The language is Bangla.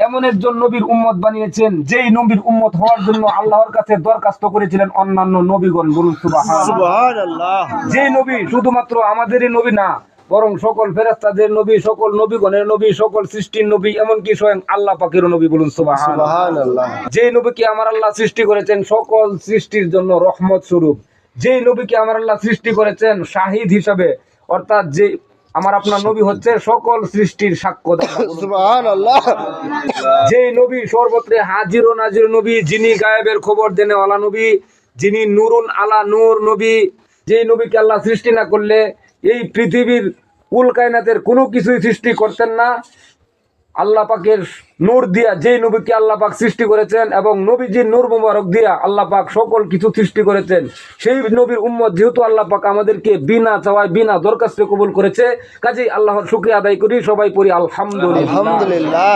এমন একজন নবীর উম্মত বানিয়েছেন যেই নবীর উম্মত হওয়ার জন্য আল্লাহর কাছে দরখাস্ত করেছিলেন অন্যান্য নবীগণ। বলুন সুবহানাল্লাহ। সুবহানাল্লাহ। যেই নবী শুধুমাত্র আমাদেরই নবী না, বরং সকল ফেরেশতাদের নবী, সকল নবীগণের নবী, সকল সৃষ্টির নবী, এমনকি স্বয়ং আল্লাহ পাকেরও নবী। বলুন সুবহানাল্লাহ। সুবহানাল্লাহ। যেই নবীকে আমার আল্লাহ সৃষ্টি করেছেন সকল সৃষ্টির জন্য রহমত স্বরূপ, যেই নবীকে আমার আল্লাহ সৃষ্টি করেছেন শাহিদ হিসাবে, অর্থাৎ যে আমার আপনার নবী হচ্ছে সকল সৃষ্টির সাক্ষ্যদাতা। সুবহানাল্লাহ। যেই নবী সর্বত্রে হাজির ও নাজির নবী, যিনি গায়েবের খবর দেনেওয়ালা নবী, যিনি নূরুন আলা নূর নবী, যেই নবীকে আল্লাহ সৃষ্টি না করলে এই পৃথিবীর কুল কায়নাতের কোনো কিছুই সৃষ্টি করতেন না। আল্লাহ পাকের নূর দিয়া যেই নবীকে আল্লাহ পাক সৃষ্টি করেছেন এবং নবীজির নূর মুবারক দিয়া আল্লাহ পাক সকল কিছু সৃষ্টি করেছেন, সেই নবীর উম্মত যেহেতু আল্লাহ পাক আমাদেরকে বিনা চাওয়ায় বিনা দরখাস্তে কবুল করেছে, কাজেই আল্লাহর শুকরিয়া আদায় করি, সবাই পড়ি আলহামদুলিল্লাহ। আলহামদুলিল্লাহ।